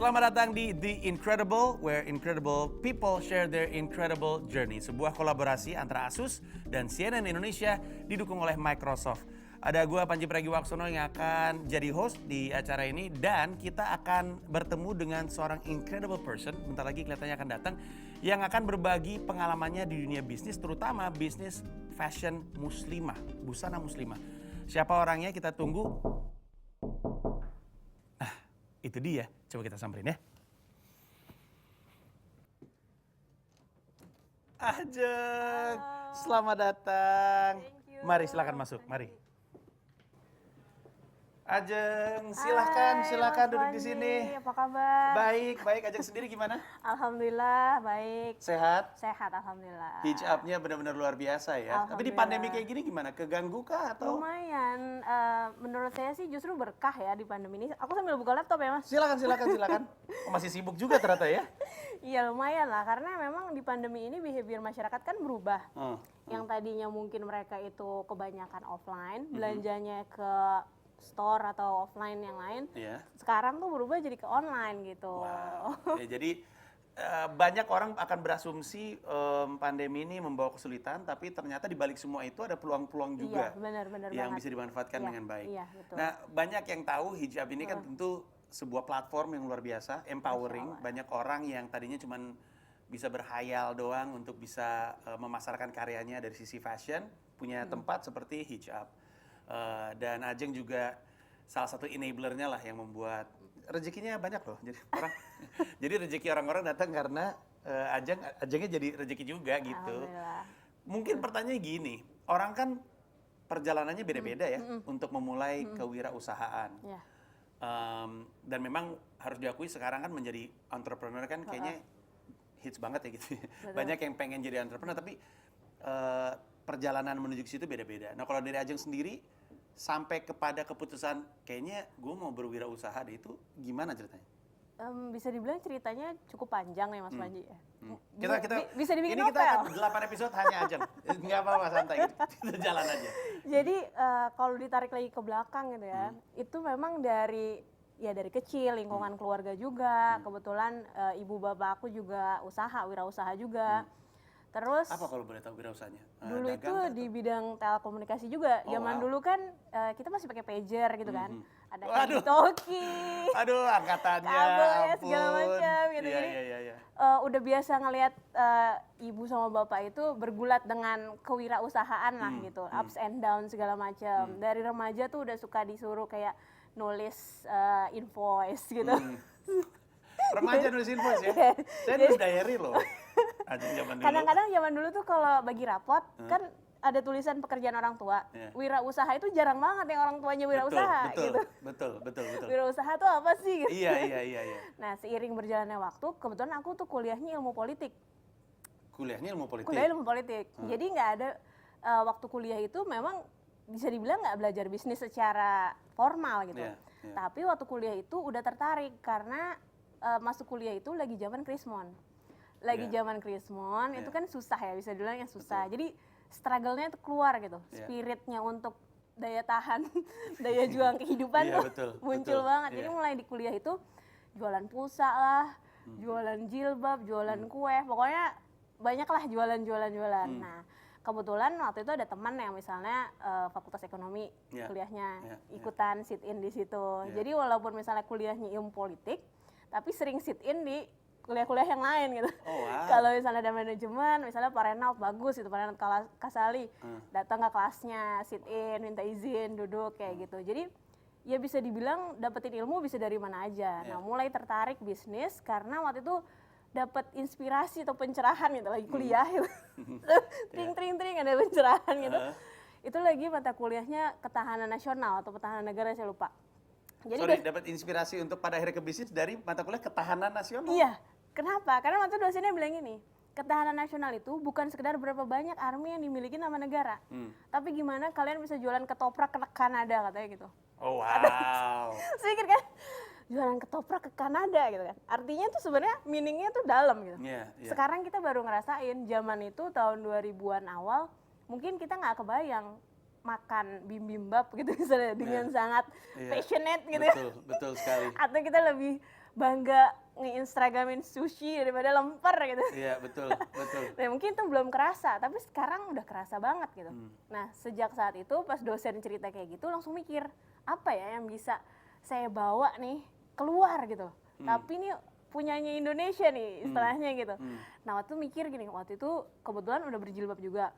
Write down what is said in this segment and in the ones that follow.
Selamat datang di The Incredible, where incredible people share their incredible journey. Sebuah kolaborasi antara Asus dan CNN Indonesia didukung oleh Microsoft. Ada gue Panji Pragiwaksono yang akan jadi host di acara ini dan kita akan bertemu dengan seorang incredible person, bentar lagi kelihatannya akan datang, yang akan berbagi pengalamannya di dunia bisnis, terutama bisnis fashion muslimah, busana muslimah. Siapa orangnya kita tunggu. Nah, itu dia. Coba kita samperin ya. Ajeng, selamat datang. Mari silakan masuk, mari. Ajeng, silakan duduk di sini. Apa kabar? Baik. Ajeng sendiri gimana? Alhamdulillah baik. Sehat? Sehat alhamdulillah. Hijabnya benar-benar luar biasa ya. Tapi di pandemi kayak gini gimana? Keganggu kah atau? Lumayan. Menurut saya sih justru berkah ya di pandemi ini. Aku sambil buka laptop ya mas. Silakan. Oh, masih sibuk juga ternyata ya? Iya lumayan lah karena memang di pandemi ini behavior masyarakat kan berubah. Yang tadinya mungkin mereka itu kebanyakan offline, belanjanya ke store atau offline yang lain, sekarang tuh berubah jadi ke online gitu. Wow. Ya, jadi banyak orang akan berasumsi pandemi ini membawa kesulitan, tapi ternyata di balik semua itu ada peluang-peluang juga benar yang banget. bisa dimanfaatkan dengan baik. Iya, betul. Nah, banyak yang tahu hijab ini kan tentu sebuah platform yang luar biasa, empowering. Banyak orang yang tadinya cuma bisa berhayal doang untuk bisa memasarkan karyanya dari sisi fashion, punya tempat seperti hijab. Dan Ajeng juga salah satu enablernya lah yang membuat rezekinya banyak loh. Jadi rezeki orang-orang datang karena Ajengnya jadi rezeki juga gitu. Mungkin pertanyaannya gini, orang kan perjalanannya beda-beda ya untuk memulai kewirausahaan. Dan memang harus diakui sekarang kan menjadi entrepreneur kan kayaknya hits banget ya gitu. Banyak yang pengen jadi entrepreneur tapi perjalanan menuju ke situ beda-beda. Nah kalau dari Ajeng sendiri sampai kepada keputusan kayaknya gue mau berwirausaha deh, itu gimana ceritanya? Bisa dibilang ceritanya cukup panjang ya Mas Panji ya. Bisa dibikin ini novel. Kita akan 8 episode hanya Ajeng. Nggak apa-apa, santai gitu. Kita jalan aja. Jadi kalau ditarik lagi ke belakang gitu ya, itu memang dari kecil lingkungan keluarga juga. Kebetulan ibu bapak aku juga wirausaha juga. Terus apa kalau boleh tahu wirausahanya? Dulu itu di bidang telekomunikasi juga. Zaman dulu kan kita masih pakai pager gitu kan. Ada talkie. Aduh, angkatannya. Kabel ya segala macam gitu. Iya, Jadi iya. udah biasa ngelihat ibu sama bapak itu bergulat dengan kewirausahaan lah gitu. Ups and down segala macam. Dari remaja tuh udah suka disuruh kayak nulis invoice gitu. Remaja nulis invoice ya? Saya nulis diary loh. Kadang-kadang zaman dulu tuh kalau bagi rapot kan ada tulisan pekerjaan orang tua. Wirausaha itu jarang banget yang orang tuanya wirausaha gitu. Betul. Wirausaha tuh apa sih? Gitu. Iya. Nah seiring berjalannya waktu, kebetulan aku tuh kuliahnya ilmu politik. Kuliahnya ilmu politik? Jadi nggak ada waktu kuliah itu memang bisa dibilang nggak belajar bisnis secara formal gitu. Tapi waktu kuliah itu udah tertarik karena masuk kuliah itu lagi zaman Krismon. Zaman Krismon itu kan susah ya, bisa dibilang yang susah. Jadi struggle-nya itu keluar gitu. Spiritnya untuk daya tahan, daya juang kehidupan tuh muncul banget. Jadi mulai di kuliah itu jualan pulsa lah, jualan jilbab, jualan kue, pokoknya banyak lah jualan. Nah, kebetulan waktu itu ada teman yang misalnya fakultas ekonomi kuliahnya, ikutan sit in di situ. Jadi walaupun misalnya kuliahnya ilmu politik, tapi sering sit in di kuliah-kuliah yang lain gitu. Kalau misalnya ada manajemen, misalnya Pak Renald bagus gitu, Pak Renald Kasali, datang ke kelasnya, sit in, minta izin, duduk kayak gitu. Jadi ya bisa dibilang dapetin ilmu bisa dari mana aja. Nah mulai tertarik bisnis karena waktu itu dapat inspirasi atau pencerahan gitu lagi kuliah gitu. Tring ada pencerahan gitu. Itu lagi mata kuliahnya ketahanan nasional atau pertahanan negara, saya lupa. Jadi dapat inspirasi untuk pada akhirnya ke bisnis dari mata kuliah ketahanan nasional? Iya. Kenapa? Karena waktu dosennya bilang gini, ketahanan nasional itu bukan sekedar berapa banyak army yang dimiliki sama negara, tapi gimana kalian bisa jualan ketoprak ke Kanada katanya gitu. Oh wow. Sedikit kan? Jualan ketoprak ke Kanada gitu kan. Artinya tuh sebenarnya meaningnya tuh dalam gitu. Sekarang kita baru ngerasain, zaman itu tahun 2000-an awal, mungkin kita nggak kebayang makan bibimbap gitu misalnya dengan sangat passionate gitu. Betul sekali. Atau kita lebih bangga nge-instagramin sushi daripada lemper gitu. Iya, betul, betul. Nah, mungkin itu belum kerasa, tapi sekarang udah kerasa banget gitu. Nah, sejak saat itu pas dosen cerita kayak gitu langsung mikir, apa ya yang bisa saya bawa nih keluar gitu. Tapi ini punyanya Indonesia nih istilahnya gitu. Nah, waktu mikir gini, waktu itu kebetulan udah berjilbab juga.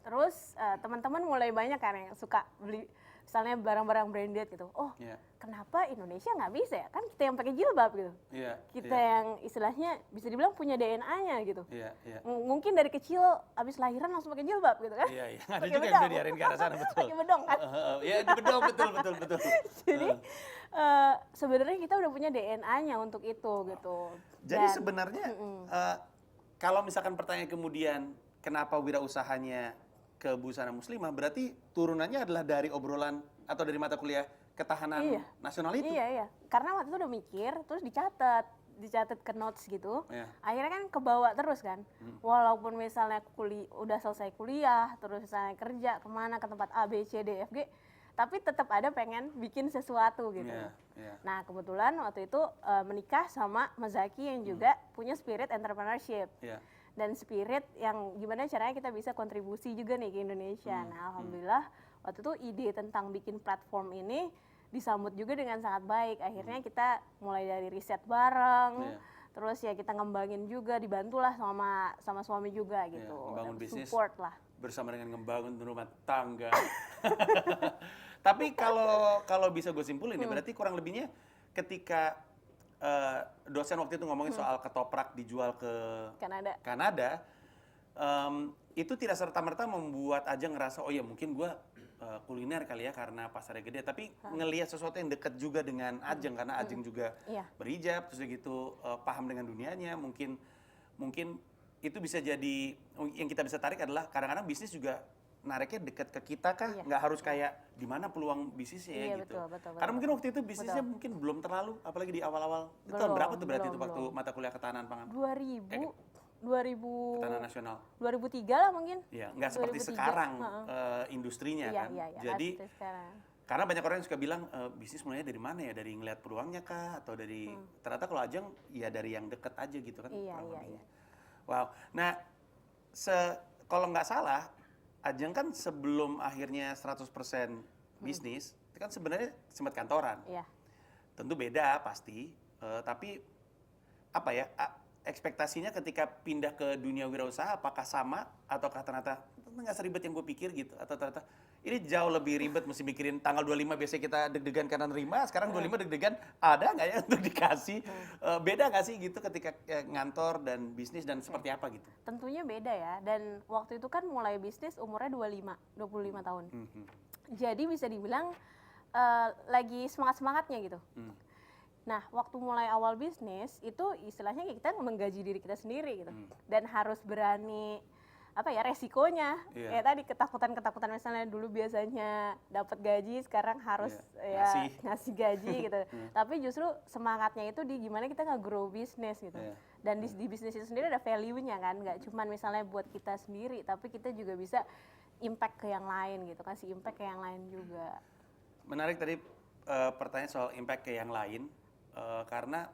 Terus teman-teman mulai banyak kan yang suka beli misalnya barang-barang branded gitu. Oh, kenapa Indonesia nggak bisa ya? Kan kita yang pakai jilbab gitu. Kita yang istilahnya bisa dibilang punya DNA-nya gitu. Mungkin dari kecil abis lahiran langsung pakai jilbab gitu kan. Iya, ada juga yang udah diarahin ke arah sana, betul. Pakai bedong kan. Iya, bedong, betul. Jadi sebenarnya kita udah punya DNA-nya untuk itu gitu. Jadi sebenarnya kalau misalkan pertanyaan kemudian kenapa wirausahanya ke busana muslimah, berarti turunannya adalah dari obrolan atau dari mata kuliah ketahanan nasional itu? Iya. Karena waktu itu udah mikir, terus dicatat ke notes gitu. Akhirnya kan kebawa terus kan. Walaupun misalnya udah selesai kuliah, terus misalnya kerja kemana, ke tempat A, B, C, D, F, G, tapi tetap ada pengen bikin sesuatu gitu. Nah, kebetulan waktu itu menikah sama Mas Zaki yang juga punya spirit entrepreneurship. Dan spirit yang gimana caranya kita bisa kontribusi juga nih ke Indonesia. Nah, alhamdulillah waktu itu ide tentang bikin platform ini disambut juga dengan sangat baik. Akhirnya kita mulai dari riset bareng, terus ya kita ngembangin juga, dibantulah sama suami juga gitu. Membangun bisnis support lah. bersama dengan membangun rumah tangga. Tapi kalau bisa gue simpulin ya, berarti kurang lebihnya ketika dosen waktu itu ngomongin soal ketoprak dijual ke Kanada, itu tidak serta-merta membuat Ajeng ngerasa, oh ya mungkin gue kuliner kali ya karena pasarnya gede, tapi ngelihat sesuatu yang dekat juga dengan Ajeng karena Ajeng juga berhijab, terus gitu paham dengan dunianya, mungkin itu bisa jadi yang kita bisa tarik adalah kadang-kadang bisnis juga nariknya dekat ke kita kah? Nggak harus kayak di mana peluang bisnisnya ya gitu. Betul. Karena mungkin waktu itu bisnisnya mungkin belum terlalu, apalagi di awal-awal. Itu tahun berapa tuh berarti itu waktu mata kuliah ketahanan pangan? 2000 Ketahanan nasional. 2003 lah mungkin. Iya, nggak seperti sekarang industrinya kan. Jadi karena banyak orang yang suka bilang bisnis mulainya dari mana ya? Dari ngeliat peluangnya kah? Atau dari ternyata kalau Ajeng ya dari yang deket aja gitu kan. Iya. Wow. Nah, kalau nggak salah Ajeng kan sebelum akhirnya 100% bisnis, itu kan sebenarnya sempat kantoran. Tentu beda pasti, tapi apa ya, ekspektasinya ketika pindah ke dunia wirausaha apakah sama ataukah ternyata nggak seribet yang gue pikir gitu, atau ternyata ini jauh lebih ribet, mesti mikirin tanggal 25 biasanya kita deg-degan karena nerima, sekarang 25 deg-degan ada nggak ya untuk dikasih, beda nggak sih gitu ketika ngantor dan bisnis dan seperti apa gitu? Tentunya beda ya, dan waktu itu kan mulai bisnis umurnya 25 tahun. Jadi bisa dibilang lagi semangat-semangatnya gitu. Nah, waktu mulai awal bisnis itu istilahnya kita menggaji diri kita sendiri gitu. Dan harus berani resikonya. Kayak tadi ketakutan misalnya dulu biasanya dapat gaji, sekarang harus ngasih gaji gitu. Tapi justru semangatnya itu di gimana kita nge-grow bisnis gitu. Dan di bisnis itu sendiri ada value-nya kan, nggak cuma misalnya buat kita sendiri, tapi kita juga bisa impact ke yang lain gitu, kasih impact ke yang lain juga. Menarik tadi pertanyaan soal impact ke yang lain, karena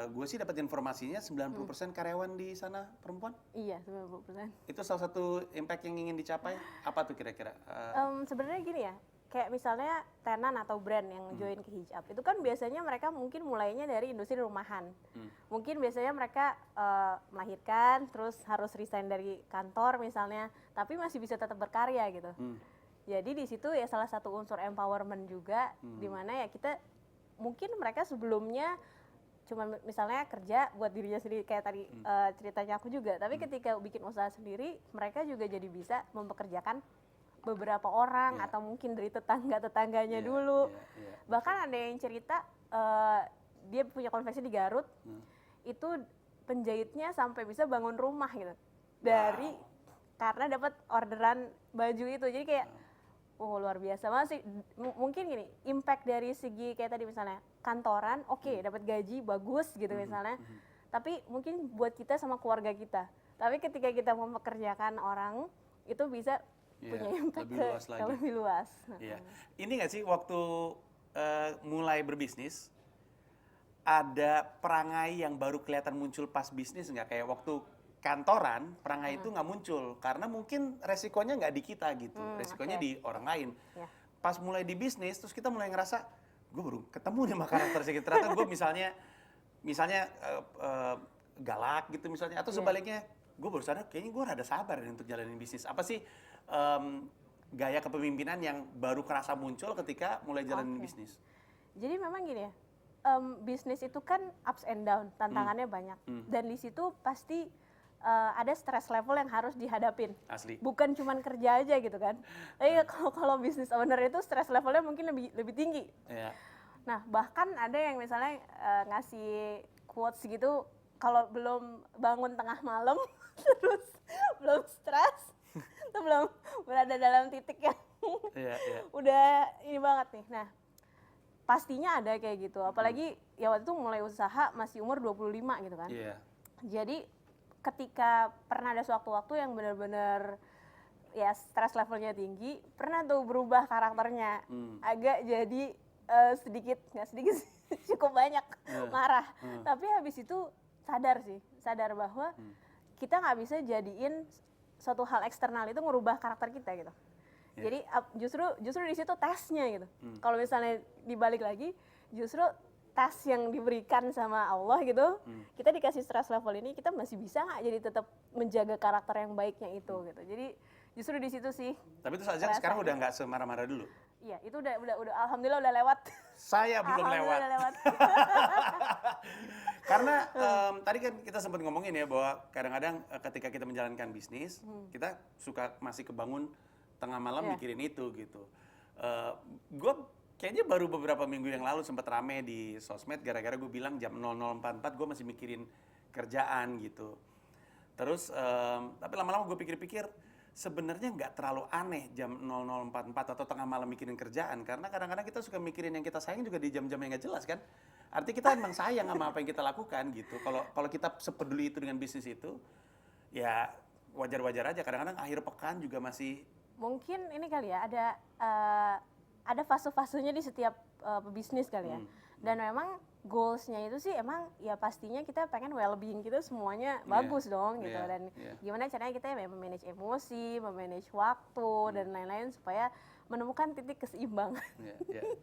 gue sih dapat informasinya 90% karyawan di sana perempuan. Iya, 90%. Itu salah satu impact yang ingin dicapai. Apa tuh kira-kira? Sebenarnya gini ya, kayak misalnya tenan atau brand yang join ke hijab, itu kan biasanya mereka mungkin mulainya dari industri rumahan. Mungkin biasanya mereka melahirkan, terus harus resign dari kantor misalnya, tapi masih bisa tetap berkarya gitu. Jadi di situ ya salah satu unsur empowerment juga, di mana ya kita mungkin mereka sebelumnya cuma misalnya kerja buat dirinya sendiri kayak tadi ceritanya aku juga, tapi ketika bikin usaha sendiri mereka juga jadi bisa mempekerjakan beberapa orang atau mungkin dari tetangganya dulu. Bahkan ada yang cerita dia punya konveksi di Garut, itu penjahitnya sampai bisa bangun rumah gitu dari karena dapat orderan baju itu. Jadi kayak luar biasa banget sih. Mungkin gini, impact dari segi kayak tadi misalnya kantoran, dapat gaji bagus gitu misalnya. Tapi mungkin buat kita sama keluarga kita. Tapi ketika kita mempekerjakan orang, itu bisa punya impact lebih luas. Ini nggak sih waktu mulai berbisnis, ada perangai yang baru kelihatan muncul pas bisnis nggak? Kayak waktu kantoran, perangai itu nggak muncul karena mungkin resikonya nggak di kita gitu, resikonya di orang lain. Yeah. Pas mulai di bisnis, terus kita mulai ngerasa, gue baru ketemu nih sama karakter sedikit. Ternyata gue misalnya galak gitu misalnya, atau sebaliknya, gue baru sadar kayaknya gue rada sabar nih untuk jalanin bisnis. Apa sih gaya kepemimpinan yang baru kerasa muncul ketika mulai jalanin bisnis? Jadi memang gini ya, bisnis itu kan ups and down, tantangannya banyak. Dan di situ pasti ada stress level yang harus dihadapin. Asli. Bukan cuman kerja aja gitu kan. Tapi kalau bisnis owner itu stress levelnya mungkin lebih tinggi. Yeah. Nah, bahkan ada yang misalnya ngasih quotes gitu, kalau belum bangun tengah malam, terus belum stres, itu belum berada dalam titik yang udah ini banget nih. Nah, pastinya ada kayak gitu. Apalagi ya waktu itu mulai usaha masih umur 25 gitu kan. Yeah. Jadi ketika pernah ada sewaktu-waktu yang benar-benar ya stres levelnya tinggi, pernah tuh berubah karakternya. Agak jadi nggak sedikit cukup banyak marah. Tapi habis itu sadar bahwa kita nggak bisa jadiin suatu hal eksternal itu merubah karakter kita gitu. Jadi justru di situ tesnya gitu. Kalau misalnya dibalik lagi, justru tes yang diberikan sama Allah gitu, kita dikasih stress level ini, kita masih bisa nggak jadi tetap menjaga karakter yang baiknya itu gitu. Jadi justru di situ sih. Tapi itu saja sekarang udah nggak semarah-marah dulu. Iya, itu udah alhamdulillah udah lewat. Saya belum lewat. Udah lewat. Karena tadi kan kita sempat ngomongin ya bahwa kadang-kadang ketika kita menjalankan bisnis, kita suka masih kebangun tengah malam mikirin itu gitu. Gue kayaknya baru beberapa minggu yang lalu sempat rame di sosmed gara-gara gue bilang jam 00.44 gue masih mikirin kerjaan gitu. Terus tapi lama-lama gue pikir-pikir sebenarnya nggak terlalu aneh jam 00.44 atau tengah malam mikirin kerjaan, karena kadang-kadang kita suka mikirin yang kita sayang juga di jam-jam yang nggak jelas kan. Artinya kita emang sayang sama apa yang kita lakukan gitu. Kalau kita sepeduli itu dengan bisnis itu, ya wajar-wajar aja. Kadang-kadang akhir pekan juga masih. Mungkin ini kali ya, ada fase-fasenya di setiap pebisnis kali ya. Dan memang goals-nya itu sih emang ya pastinya kita pengen well-being kita semuanya bagus dong gitu. Dan gimana caranya kita ya memanage emosi, memanage waktu dan lain-lain supaya menemukan titik keseimbangan.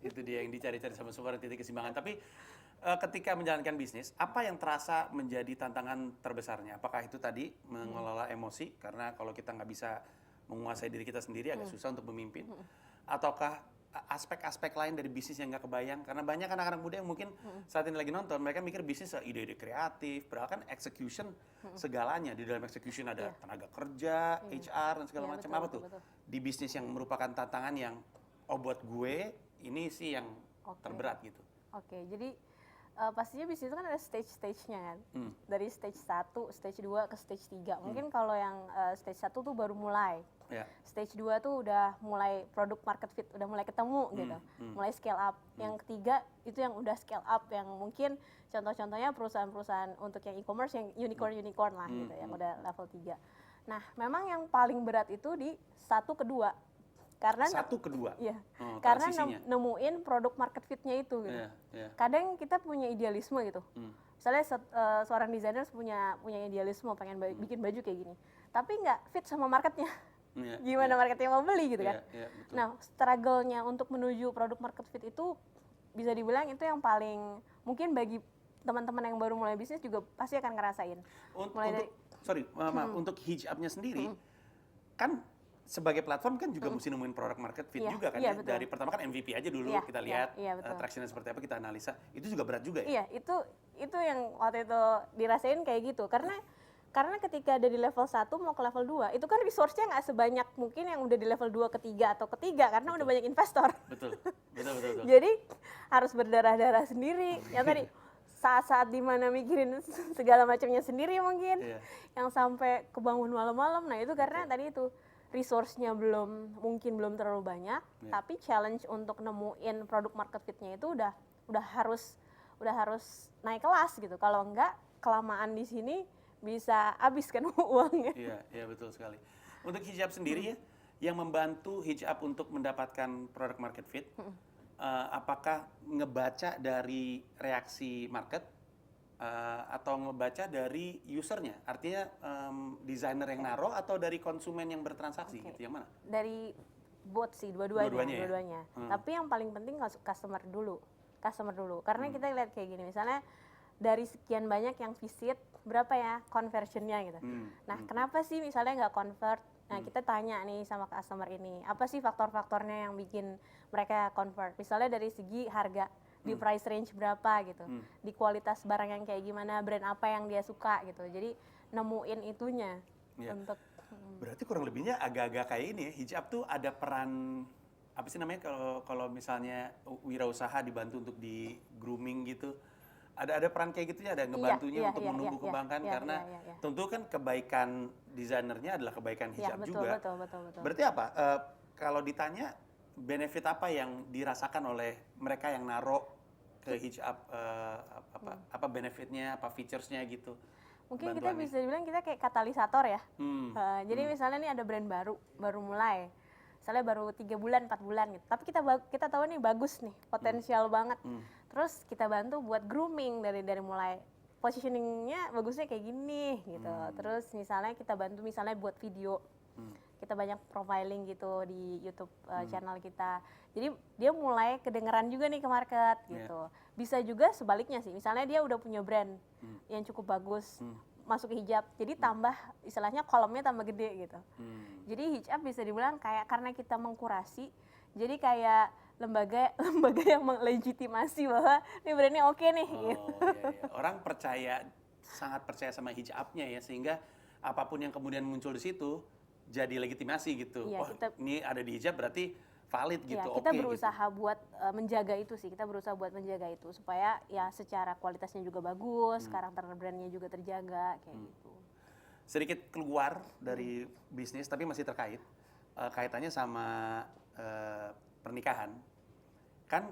Itu dia yang dicari-cari sama semua, titik keseimbangan. Tapi ketika menjalankan bisnis, apa yang terasa menjadi tantangan terbesarnya? Apakah itu tadi mengelola emosi, karena kalau kita nggak bisa menguasai diri kita sendiri agak susah untuk memimpin, ataukah aspek-aspek lain dari bisnis yang nggak kebayang? Karena banyak anak-anak muda yang mungkin saat ini lagi nonton, mereka mikir bisnis ide-ide kreatif, padahal kan execution segalanya. Di dalam execution ada tenaga kerja, HR dan segala macam. Apa tuh di bisnis yang merupakan tantangan yang buat gue ini sih yang terberat gitu? Jadi pastinya bisnis itu kan ada stage-stage-nya kan. Dari stage 1, stage 2 ke stage 3. Mungkin kalau yang stage 1 tuh baru mulai. Stage 2 tuh udah mulai product market fit, udah mulai ketemu gitu. Mulai scale up. Yang ketiga itu yang udah scale up, yang mungkin contoh-contohnya perusahaan-perusahaan untuk yang e-commerce yang unicorn lah gitu, yang udah level 3. Nah, memang yang paling berat itu di 1 ke 2. Karena iya. Karena nemuin produk market fit-nya itu gitu. Kadang kita punya idealisme gitu. Misalnya seorang desainer punya idealisme pengen bikin baju kayak gini. Tapi nggak fit sama marketnya. Gimana marketnya mau beli gitu kan. Nah, struggle-nya untuk menuju produk market fit itu bisa dibilang itu yang paling mungkin bagi teman-teman yang baru mulai bisnis juga pasti akan ngerasain. Untuk Hitch Up-nya sendiri, kan sebagai platform kan juga mesti nemuin produk market fit juga kan. Dari pertama kan MVP aja dulu kita lihat traction-nya seperti apa, kita analisa. Itu juga berat juga ya? Iya, itu yang waktu itu dirasain kayak gitu. Karena ketika ada di level 1 mau ke level 2, itu kan resource-nya nggak sebanyak mungkin yang udah di level 2 ketiga atau ketiga, karena udah banyak investor. Betul. Jadi harus berdarah-darah sendiri. Yang tadi saat-saat dimana mikirin segala macamnya sendiri mungkin, yang sampai kebangun malam-malam. Nah itu karena tadi itu resource-nya belum terlalu banyak, tapi challenge untuk nemuin produk market fit-nya itu udah harus naik kelas gitu. Kalau enggak kelamaan di sini bisa habis kan uangnya. Iya betul sekali. Untuk Hitch Up sendiri ya, yang membantu Hitch Up untuk mendapatkan produk market fit, apakah ngebaca dari reaksi market atau ngebaca dari usernya? Artinya desainer yang naruh atau dari konsumen yang bertransaksi gitu, yang mana? Dari both sih, dua-duanya. Ya? Tapi yang paling penting customer dulu. Karena kita lihat kayak gini, misalnya dari sekian banyak yang visit, berapa ya conversionnya gitu. Nah, kenapa sih misalnya nggak convert? Nah, kita tanya nih sama customer ini, apa sih faktor-faktornya yang bikin mereka convert? Misalnya dari segi harga, di price range berapa gitu, di kualitas barang yang kayak gimana, brand apa yang dia suka gitu. Jadi nemuin itunya untuk. Berarti kurang lebihnya agak-agak kayak ini ya, Hijab tuh ada peran apa sih namanya kalau misalnya wirausaha dibantu untuk di grooming gitu. Ada peran kayak gitu ya, ada ngebantunya untuk menumbuh kembangkan karena tentu kan kebaikan desainernya adalah kebaikan Hijab juga. Betul. Berarti apa? Kalau ditanya benefit apa yang dirasakan oleh mereka yang naruh ke Hijab, apa benefitnya, apa featuresnya gitu? Mungkin kita bisa bilang kita kayak katalisator ya. Jadi misalnya nih ada brand baru mulai. Misalnya baru 3 bulan, 4 bulan gitu. Tapi kita tahu nih bagus nih, potensial banget. Terus kita bantu buat grooming dari mulai positioningnya bagusnya kayak gini gitu. Terus misalnya kita bantu misalnya buat video. Kita banyak profiling gitu di YouTube channel kita. Jadi dia mulai kedengeran juga nih ke market gitu. Bisa juga sebaliknya sih. Misalnya dia udah punya brand yang cukup bagus, masuk ke Hijab. Jadi tambah istilahnya kolomnya tambah gede gitu. Jadi Hijab bisa dibilang kayak karena kita mengkurasi, jadi kayak lembaga yang melegitimasi bahwa ini brandnya oke nih. Gitu. Iya. Orang sangat percaya sama Hijabnya ya, sehingga apapun yang kemudian muncul di situ jadi legitimasi gitu. Ini ada di Hijab berarti valid gitu. Ya, kita berusaha gitu. Buat menjaga itu sih. Kita berusaha buat menjaga itu supaya ya secara kualitasnya juga bagus, karakter brandnya juga terjaga kayak gitu. Sedikit keluar dari bisnis tapi masih terkait kaitannya sama pernikahan. Kan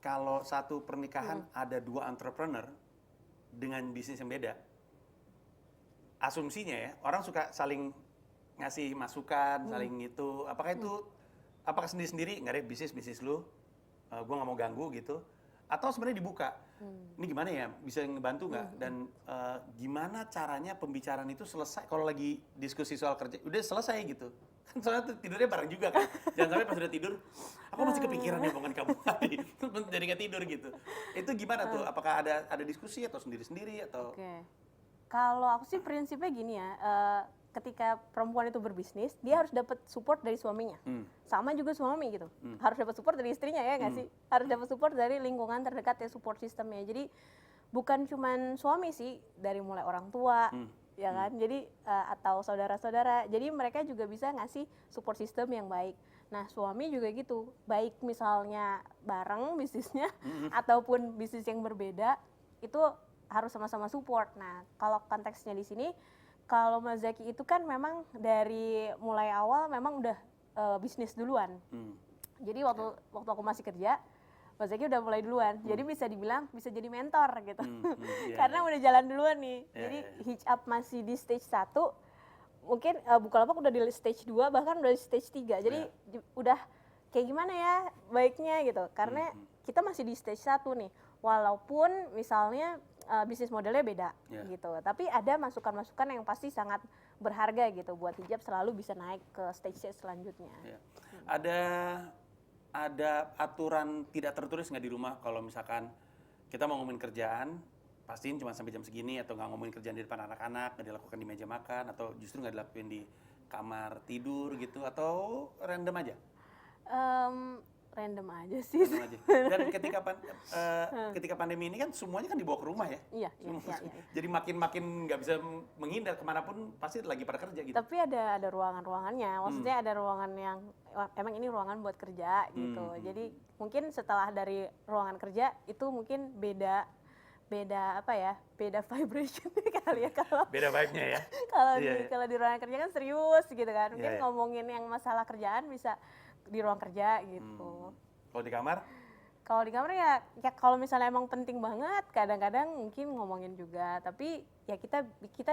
kalau satu pernikahan ada 2 entrepreneur dengan bisnis yang beda. Asumsinya ya, orang suka saling ngasih masukan, saling gitu. Apakah sendiri-sendiri, nggak ada bisnis lu, gue nggak mau ganggu gitu, atau sebenarnya dibuka, ini gimana ya, bisa ngebantu nggak, dan gimana caranya pembicaraan itu selesai, kalau lagi diskusi soal kerja, udah selesai gitu, soalnya tidurnya bareng juga kan, jangan sampai pas udah tidur, aku masih kepikiran nih omongan kamu tadi, jadi nggak tidur gitu, itu gimana tuh, apakah ada diskusi atau sendiri-sendiri atau? Kalau aku sih prinsipnya gini ya, ketika perempuan itu berbisnis, dia harus dapat support dari suaminya. Sama juga suami gitu. Harus dapat support dari istrinya ya nggak sih? Harus dapat support dari lingkungan terdekat ya, support sistemnya. Jadi bukan cuman suami sih, dari mulai orang tua, ya kan? Jadi atau saudara-saudara. Jadi mereka juga bisa ngasih support system yang baik. Nah, suami juga gitu. Baik misalnya bareng bisnisnya ataupun bisnis yang berbeda, itu harus sama-sama support. Nah, kalau konteksnya di sini, kalau Mas Zaki itu kan memang dari mulai awal memang udah bisnis duluan. Jadi waktu aku masih kerja, Mas Zaki udah mulai duluan. Jadi bisa dibilang bisa jadi mentor gitu. Karena udah jalan duluan nih. Jadi Hijab masih di stage 1, mungkin Bukalapak udah di stage 2, bahkan udah di stage 3. Jadi udah kayak gimana ya baiknya gitu. Karena kita masih di stage 1 nih. Walaupun misalnya bisnis modelnya beda gitu, tapi ada masukan-masukan yang pasti sangat berharga gitu buat Hijab selalu bisa naik ke stage selanjutnya. Ada aturan tidak tertulis nggak di rumah kalau misalkan kita mau ngomongin kerjaan, pastiin cuma sampai jam segini, atau nggak ngomongin kerjaan di depan anak-anak, nggak dilakukan di meja makan, atau justru nggak dilakuin di kamar tidur gitu, atau random aja? Random aja sih. Dan ketika pandemi ini kan semuanya kan dibawa ke rumah ya. Iya. Jadi makin nggak bisa menghindar, kemanapun pasti lagi pada kerja gitu. Tapi ada ruangan-ruangannya. Maksudnya ada ruangan yang emang ini ruangan buat kerja gitu. Jadi mungkin setelah dari ruangan kerja itu mungkin beda apa ya? Beda vibration kali ya kalau. Beda vibe-nya ya. Kalau di ruangan kerja kan serius gitu kan. Mungkin ngomongin yang masalah kerjaan bisa di ruang kerja gitu. Kalau di kamar? Kalau di kamar ya kalau misalnya emang penting banget, kadang-kadang mungkin ngomongin juga. Tapi ya kita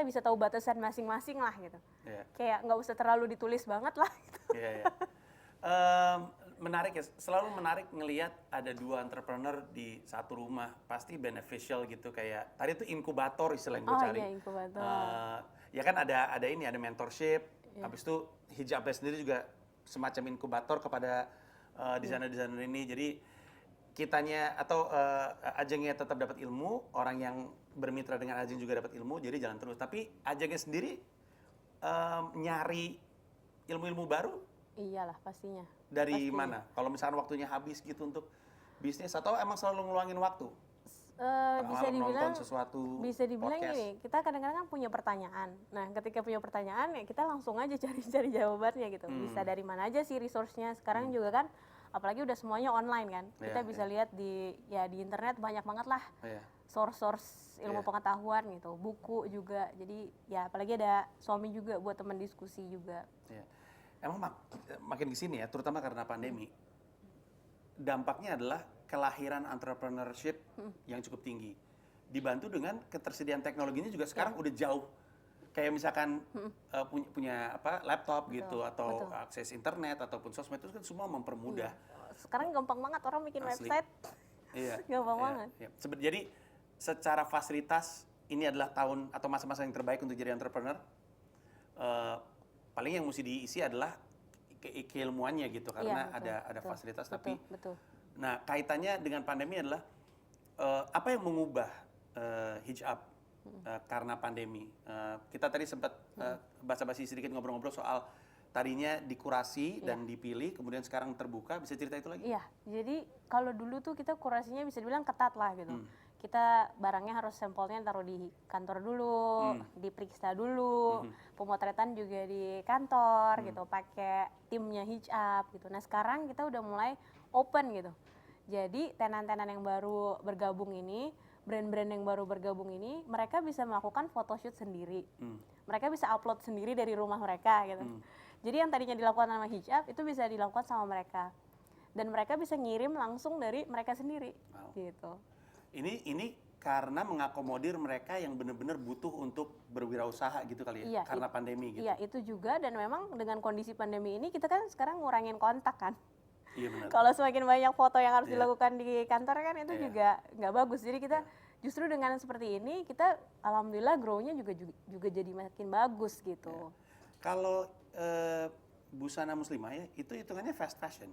bisa tahu batasan masing-masing lah gitu. Kayak nggak usah terlalu ditulis banget lah. Gitu. menarik ya, selalu menarik ngelihat ada dua entrepreneur di satu rumah, pasti beneficial gitu. Kayak tadi itu inkubator istilah yang gue cari. Iya, inkubator. Ya kan ada ini, ada mentorship. Habis itu Hijabnya sendiri juga semacam inkubator kepada desainer-desainer ini. Jadi kitanya atau Ajengnya tetap dapat ilmu, orang yang bermitra dengan Ajeng juga dapat ilmu, jadi jalan terus. Tapi Ajengnya sendiri nyari ilmu-ilmu baru Iyalah pastinya. dari mana? Kalau misalkan waktunya habis gitu untuk bisnis, atau emang selalu ngeluangin waktu? Bisa dibilang nonton sesuatu podcast. Gini, kita kadang-kadang kan punya pertanyaan. Nah, ketika punya pertanyaan ya kita langsung aja cari jawabannya gitu. Bisa dari mana aja sih resource-nya. Sekarang juga kan apalagi udah semuanya online kan. Kita bisa lihat di internet banyak banget lah. Source ilmu pengetahuan gitu, buku juga. Jadi ya apalagi ada suami juga buat teman diskusi juga. Emang makin kesini ya, terutama karena pandemi, dampaknya adalah kelahiran entrepreneurship yang cukup tinggi. Dibantu dengan ketersediaan teknologinya juga sekarang udah jauh. Kayak misalkan punya laptop gitu, atau akses internet ataupun sosmed, itu kan semua mempermudah. Sekarang gampang banget orang bikin website. Gampang banget. Jadi secara fasilitas ini adalah tahun atau masa-masa yang terbaik untuk jadi entrepreneur. Paling yang mesti diisi adalah keilmuannya gitu, karena ada fasilitas. Betul. Nah, kaitannya dengan pandemi adalah apa yang mengubah Hijab karena pandemi? Kita tadi sempat basa-basi sedikit ngobrol-ngobrol soal tadinya dikurasi dan dipilih, kemudian sekarang terbuka. Bisa cerita itu lagi? Iya, jadi kalau dulu tuh kita kurasinya bisa dibilang ketat lah gitu. Kita barangnya harus sampelnya taruh di kantor dulu, diperiksa dulu, pemotretan juga di kantor gitu, pakai timnya Hijab gitu. Nah sekarang kita udah mulai open gitu. Jadi tenan-tenan yang baru bergabung ini, brand-brand yang baru bergabung ini, mereka bisa melakukan photoshoot sendiri. Mereka bisa upload sendiri dari rumah mereka gitu. Jadi yang tadinya dilakukan sama Hijab itu bisa dilakukan sama mereka. Dan mereka bisa ngirim langsung dari mereka sendiri gitu. Ini karena mengakomodir mereka yang benar-benar butuh untuk berwirausaha gitu kali ya, karena pandemi gitu. Iya, itu juga, dan memang dengan kondisi pandemi ini kita kan sekarang ngurangin kontak kan. Iya benar. Kalau semakin banyak foto yang harus dilakukan di kantor kan itu juga nggak bagus. Jadi kita justru dengan seperti ini kita alhamdulillah grow-nya juga jadi makin bagus gitu. Kalau busana muslimah ya, itu hitungannya fast fashion?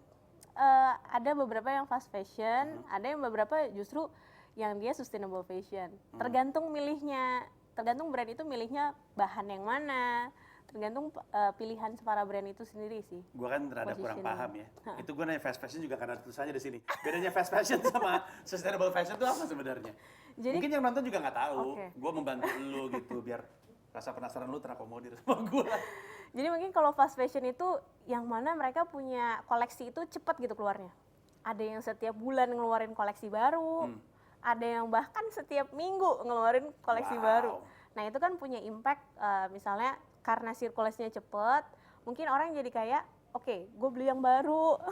Ada beberapa yang fast fashion, ada yang beberapa justru yang dia sustainable fashion. Tergantung milihnya, tergantung brand itu milihnya bahan yang mana, tergantung pilihan para brand itu sendiri sih. Gue kan rada kurang paham ya. Itu gue nanya fast fashion juga karena tulisannya di sini. Bedanya fast fashion sama sustainable fashion itu apa sebenarnya? Jadi, mungkin yang nonton juga nggak tahu. Gue membantu lu gitu biar rasa penasaran lu terakomodir sama gue. Jadi mungkin kalau fast fashion itu yang mana mereka punya koleksi itu cepat gitu keluarnya. Ada yang setiap bulan ngeluarin koleksi baru. Ada yang bahkan setiap minggu ngeluarin koleksi baru. Nah itu kan punya impact, misalnya karena sirkulasinya cepet, mungkin orang jadi kayak, oke, gue beli yang baru,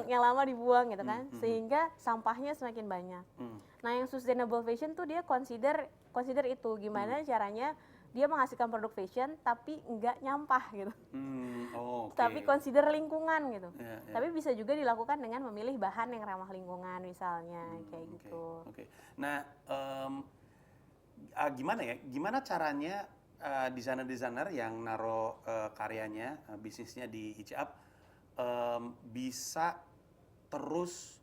yang lama dibuang gitu kan, sehingga sampahnya semakin banyak. Nah yang sustainable fashion tuh dia consider itu, gimana caranya dia menghasilkan produk fashion tapi nggak nyampah gitu. Tapi consider lingkungan gitu. Tapi bisa juga dilakukan dengan memilih bahan yang ramah lingkungan misalnya, kayak gitu. Nah, gimana caranya desainer-desainer yang naruh karyanya, bisnisnya di Hijab bisa terus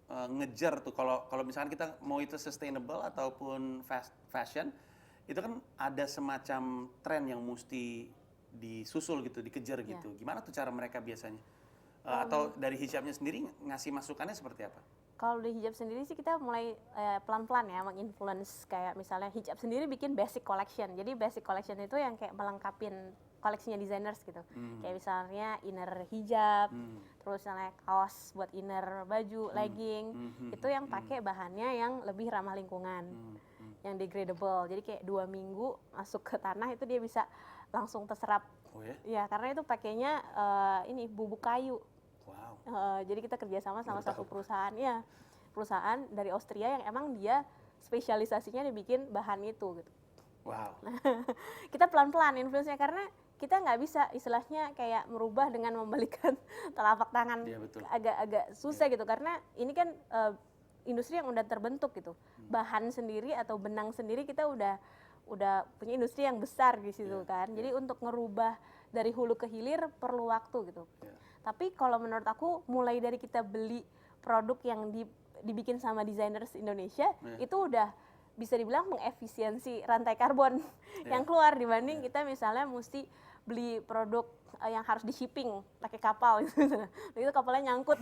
ngejar tuh, kalau misalkan kita mau itu sustainable ataupun fast fashion, itu kan ada semacam tren yang mesti disusul gitu, dikejar gitu. Gimana tuh cara mereka biasanya? Atau dari Hijabnya sendiri ngasih masukannya seperti apa? Kalau di Hijab sendiri sih kita mulai pelan-pelan ya menginfluence, kayak misalnya Hijab sendiri bikin basic collection. Jadi basic collection itu yang kayak melengkapin koleksinya designers gitu. Kayak misalnya inner hijab, terus misalnya kaos buat inner baju, legging, itu yang pakai bahannya yang lebih ramah lingkungan, yang degradable. Jadi kayak 2 minggu masuk ke tanah itu dia bisa langsung terserap. Oh ya? Ya karena itu pakainya ini bubuk kayu. Wow. Jadi kita kerjasama sama satu perusahaan, ya perusahaan dari Austria yang emang dia spesialisasinya dibikin bahan itu gitu. Wow. Kita pelan-pelan influence-nya karena kita nggak bisa istilahnya kayak merubah dengan membalikan telapak tangan, agak susah gitu, karena ini kan industri yang udah terbentuk gitu, bahan sendiri atau benang sendiri kita udah punya industri yang besar di situ kan, jadi untuk ngerubah dari hulu ke hilir perlu waktu gitu. Tapi kalau menurut aku mulai dari kita beli produk yang dibikin sama designers Indonesia, itu udah bisa dibilang mengefisiensi rantai karbon yang keluar dibanding kita misalnya mesti beli produk yang harus di shipping pakai kapal gitu. Itu kapalnya nyangkut.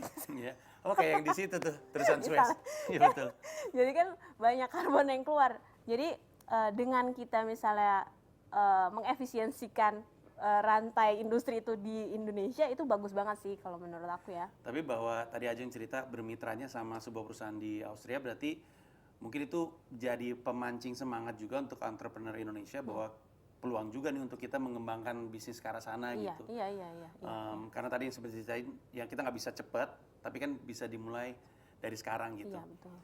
Oh, kayak yang di situ tuh terusan Suez. Iya betul. Jadi kan banyak karbon yang keluar. Jadi dengan kita misalnya mengefisiensikan rantai industri itu di Indonesia, itu bagus banget sih kalau menurut aku ya. Tapi bahwa tadi Ajeng cerita bermitranya sama sebuah perusahaan di Austria, berarti mungkin itu jadi pemancing semangat juga untuk entrepreneur Indonesia bahwa peluang juga nih untuk kita mengembangkan bisnis ke arah sana gitu. Iya. Karena tadi yang seperti ceritain, ya kita nggak bisa cepat, tapi kan bisa dimulai dari sekarang gitu. Iya, betul.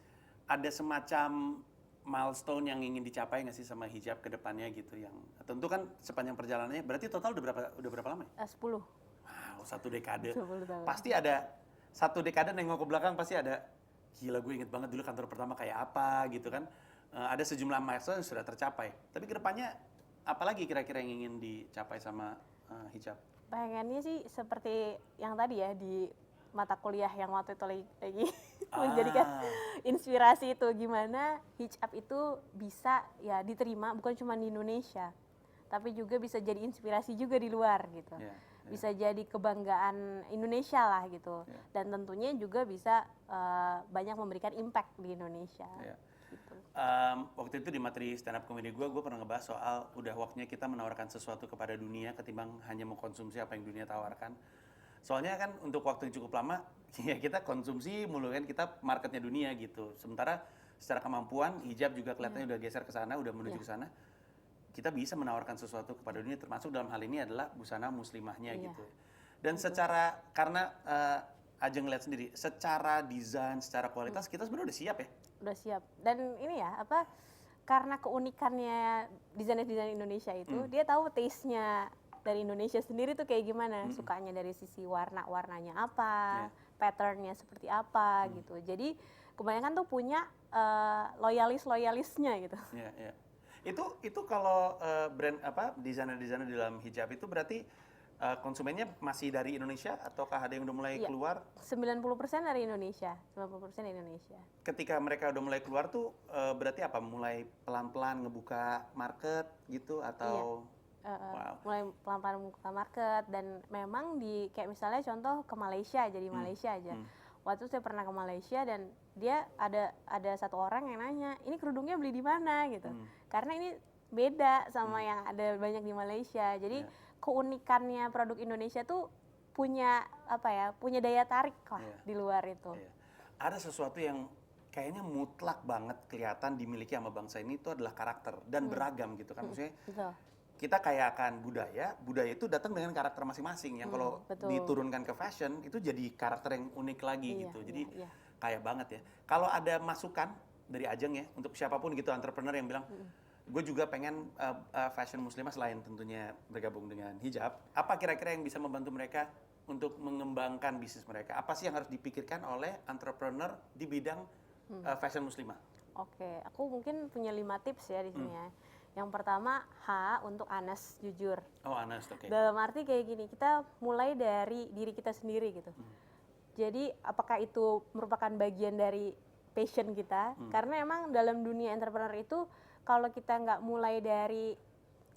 Ada semacam milestone yang ingin dicapai nggak sih sama hijab ke depannya gitu, yang tentu kan sepanjang perjalanannya, berarti total udah berapa lama ya? 10. Wow, 1 dekade. 10 tahun. Pasti ada 1 dekade nengok ke belakang, pasti ada, gila gue inget banget dulu kantor pertama kayak apa gitu kan. Ada sejumlah milestone yang sudah tercapai. Tapi ke depannya apalagi kira-kira yang ingin dicapai sama hijab? Pengennya sih seperti yang tadi ya, di mata kuliah yang waktu itu lagi menjadikan inspirasi itu, gimana hijab itu bisa ya diterima bukan cuma di Indonesia, tapi juga bisa jadi inspirasi juga di luar gitu. Bisa jadi kebanggaan Indonesia lah gitu. Dan tentunya juga bisa banyak memberikan impact di Indonesia. Gitu. Waktu itu di materi stand up comedy gue pernah ngebahas soal udah waktunya kita menawarkan sesuatu kepada dunia ketimbang hanya mengkonsumsi apa yang dunia tawarkan. Soalnya kan untuk waktu yang cukup lama ya kita konsumsi mulu kan, kita marketnya dunia gitu. Sementara secara kemampuan hijab juga kelihatannya udah geser ke sana, udah menuju ke sana. Kita bisa menawarkan sesuatu kepada dunia, termasuk dalam hal ini adalah busana muslimahnya gitu. Dan secara, karena Ajeng lihat sendiri, secara desain, secara kualitas kita sebenarnya udah siap ya? Udah siap. Dan ini ya, karena keunikannya desainer Indonesia itu, dia tahu taste-nya dari Indonesia sendiri tuh kayak gimana, sukanya dari sisi warnanya apa, patternnya seperti apa gitu. Jadi kebanyakan tuh punya loyalisnya gitu. Itu kalau brand desainer di dalam hijab itu berarti konsumennya masih dari Indonesia ataukah ada yang udah mulai keluar? 90% dari Indonesia, 90% dari Indonesia. Ketika mereka udah mulai keluar tuh berarti apa? Mulai pelan-pelan ngebuka market gitu atau? Mulai pelan-pelan membuka market, dan memang di kayak misalnya contoh ke Malaysia, jadi Malaysia aja. Waktu itu saya pernah ke Malaysia dan dia ada satu orang yang nanya, ini kerudungnya beli di mana gitu. Karena ini beda sama yang ada banyak di Malaysia. Jadi keunikannya produk Indonesia tuh punya punya daya tarik lah di luar itu. Ada sesuatu yang kayaknya mutlak banget kelihatan dimiliki sama bangsa ini, itu adalah karakter dan beragam gitu kan. Maksudnya kita kayakan budaya itu datang dengan karakter masing-masing yang kalau diturunkan ke fashion itu jadi karakter yang unik lagi gitu. Jadi kaya banget ya. Kalau ada masukan dari Ajeng ya untuk siapapun gitu entrepreneur yang bilang, gue juga pengen fashion muslimah selain tentunya bergabung dengan hijab, apa kira-kira yang bisa membantu mereka untuk mengembangkan bisnis mereka? Apa sih yang harus dipikirkan oleh entrepreneur di bidang fashion muslimah? Oke, aku mungkin punya 5 tips ya di sini ya. Yang pertama, untuk honest, jujur. Oh, honest, oke. Dalam arti kayak gini, kita mulai dari diri kita sendiri gitu. Jadi apakah itu merupakan bagian dari passion kita? Karena emang dalam dunia entrepreneur itu, kalau kita nggak mulai dari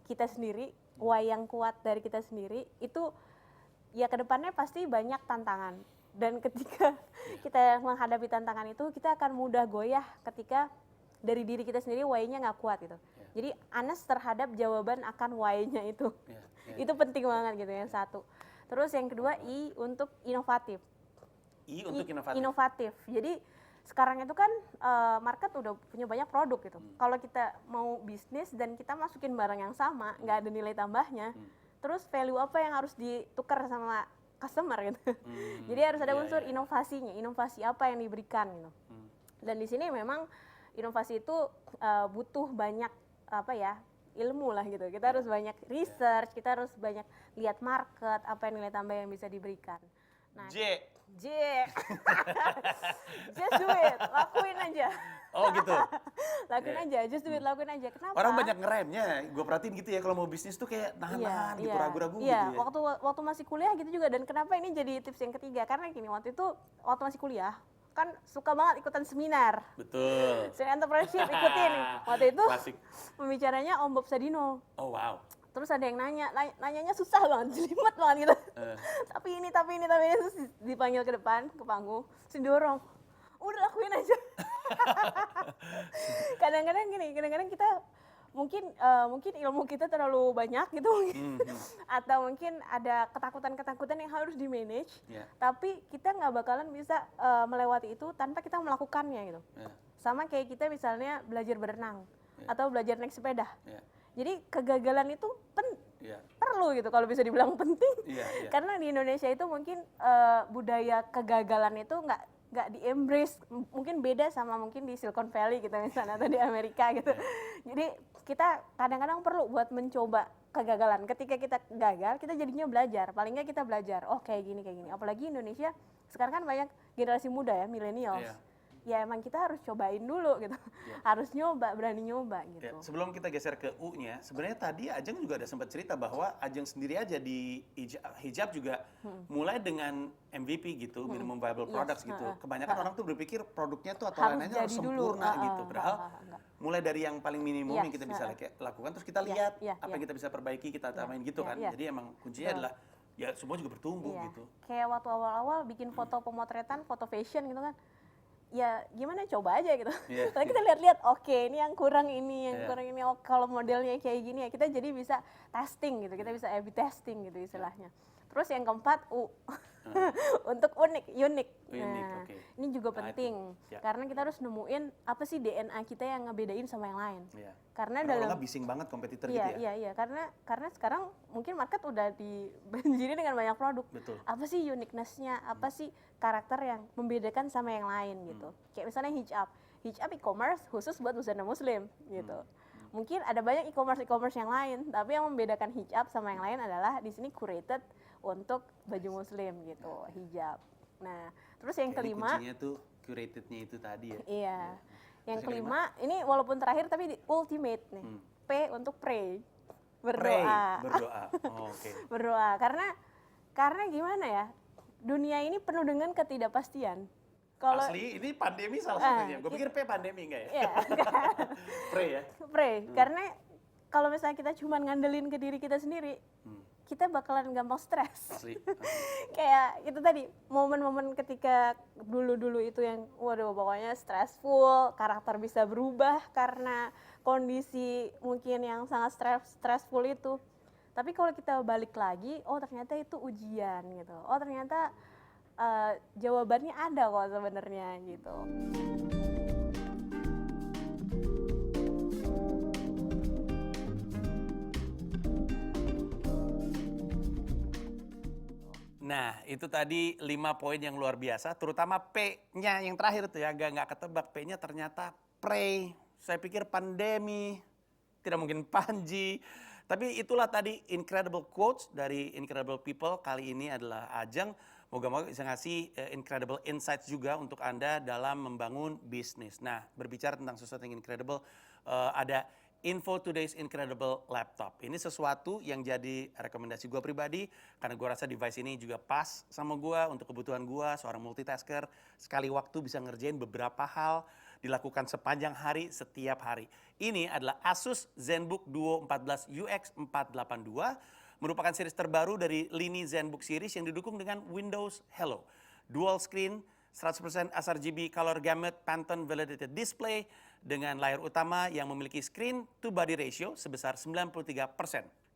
kita sendiri, why yang kuat dari kita sendiri, itu ya kedepannya pasti banyak tantangan. Dan ketika kita menghadapi tantangan itu, kita akan mudah goyah ketika dari diri kita sendiri why-nya nggak kuat gitu. Jadi honest terhadap jawaban akan why-nya itu. Itu penting banget gitu yang satu. Terus yang kedua, untuk inovatif. Untuk inovatif. Inovatif. Jadi sekarang itu kan market udah punya banyak produk gitu. Kalau kita mau bisnis dan kita masukin barang yang sama, nggak ada nilai tambahnya, terus value apa yang harus ditukar sama customer gitu. Jadi harus ada unsur inovasinya. Inovasi apa yang diberikan gitu. Dan di sini memang inovasi itu butuh banyak ilmu lah gitu. Kita harus banyak research, kita harus banyak lihat market, apa nilai tambah yang bisa diberikan. Nah, J. Just do it, lakuin aja. Oh gitu. Lakuin aja, just do it, lakuin aja. Kenapa? Orang banyak ngeremnya, gue perhatiin gitu ya, kalau mau bisnis tuh kayak nahan-nahan gitu, ragu-ragu gitu ya. Waktu masih kuliah gitu juga, dan kenapa ini jadi tips yang ketiga, karena gini, waktu masih kuliah, kan suka banget ikutan seminar. Betul. Seminar entrepreneurship ikutin. Waktu itu pembicaranya Om Bob Sadino. Oh wow. Terus ada yang nanyanya susah banget, jelimet banget gitu. Tapi ini, terus dipanggil ke depan, ke panggung, terus didorong. Udah lakuin aja. Kadang-kadang kita mungkin ilmu kita terlalu banyak gitu mungkin. Atau mungkin ada ketakutan yang harus di-manage, tapi kita nggak bakalan bisa melewati itu tanpa kita melakukannya gitu. Sama kayak kita misalnya belajar berenang atau belajar naik sepeda. Jadi kegagalan itu perlu gitu, kalau bisa dibilang penting. Karena di Indonesia itu mungkin budaya kegagalan itu nggak di-embrace, mungkin beda sama mungkin di Silicon Valley gitu misalnya, atau di Amerika gitu. Jadi kita kadang-kadang perlu buat mencoba kegagalan. Ketika kita gagal, kita jadinya belajar. Paling nggak kita belajar, oh kayak gini. Apalagi Indonesia sekarang kan banyak generasi muda ya, millennials. Ya emang kita harus cobain dulu gitu. Harus berani nyoba gitu. Sebelum kita geser ke U-nya, sebenarnya tadi Ajeng juga ada sempat cerita bahwa Ajeng sendiri aja di hijab juga mulai dengan MVP gitu, minimum viable products gitu. Kebanyakan orang tuh berpikir produknya tuh atau lainnya harus sempurna gitu. Padahal mulai dari yang paling minimum yang kita bisa lakukan, terus kita lihat apa yang kita bisa perbaiki, kita tambahin gitu kan. Jadi emang kuncinya adalah ya semua juga bertumbuh gitu. Kayak waktu awal-awal bikin foto pemotretan, foto fashion gitu kan. Ya gimana, coba aja gitu. Tapi kita lihat-lihat, oke ini yang kurang ini, oh, kalau modelnya kayak gini ya, kita jadi bisa testing gitu, kita bisa A/B testing gitu istilahnya. Terus yang keempat untuk unik. Ini juga penting karena kita harus nemuin apa sih DNA kita yang ngebedain sama yang lain. Karena dalam bising banget kompetitor gitu ya. Iya, karena sekarang mungkin market udah dibanjiri dengan banyak produk. Betul. Apa sih uniqueness-nya? Apa sih karakter yang membedakan sama yang lain gitu. Kayak misalnya hijab e-commerce khusus buat busana muslim gitu. Mungkin ada banyak e-commerce yang lain, tapi yang membedakan hijab sama yang lain adalah di sini curated untuk baju muslim gitu, hijab. Nah, terus yang kelima, kuncinya tuh curatednya itu tadi ya. Iya. Yang kelima, ini walaupun terakhir tapi ultimate nih. P untuk pray. Berdoa. Oke. Berdoa karena gimana ya? Dunia ini penuh dengan ketidakpastian. Asli, ini pandemi salah satunya. Gue pikir P pandemi enggak ya? Iya. Pray ya? Pray, karena kalau misalnya kita cuma ngandelin ke diri kita sendiri, kita bakalan gampang stres. Kayak itu tadi, momen-momen ketika dulu-dulu itu yang waduh pokoknya stressful, karakter bisa berubah karena kondisi mungkin yang sangat stressful itu. Tapi kalau kita balik lagi, oh ternyata itu ujian gitu. Oh ternyata jawabannya ada kok sebenarnya gitu. Nah, itu tadi 5 poin yang luar biasa, terutama P-nya yang terakhir tuh ya, nggak ketebak. P-nya ternyata pray. Saya pikir pandemi, tidak mungkin Panji. Tapi itulah tadi incredible quotes dari incredible people. Kali ini adalah Ajeng. Moga-moga bisa ngasih incredible insights juga untuk Anda dalam membangun bisnis. Nah, berbicara tentang sesuatu yang incredible, ada Info Today's Incredible Laptop. Ini sesuatu yang jadi rekomendasi gue pribadi, karena gue rasa device ini juga pas sama gue untuk kebutuhan gue, seorang multitasker. Sekali waktu bisa ngerjain beberapa hal, dilakukan sepanjang hari, setiap hari. Ini adalah Asus ZenBook Duo 14 UX 482, merupakan series terbaru dari lini ZenBook series yang didukung dengan Windows Hello. Dual screen, 100% sRGB color gamut Pantone validated display dengan layar utama yang memiliki screen to body ratio sebesar 93%.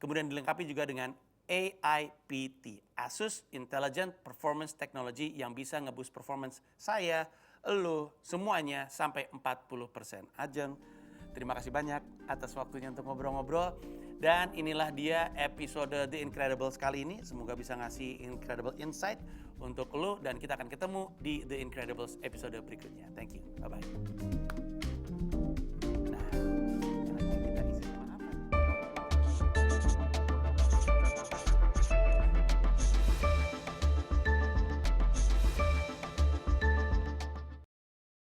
Kemudian dilengkapi juga dengan AIPT, Asus Intelligent Performance Technology, yang bisa nge-boost performance saya, lo, semuanya sampai 40%. Ajeng, terima kasih banyak atas waktunya untuk ngobrol-ngobrol. Dan inilah dia episode The Incredibles kali ini. Semoga bisa ngasih incredible insight untuk lo, dan kita akan ketemu di The Incredibles episode berikutnya. Thank you. Bye-bye.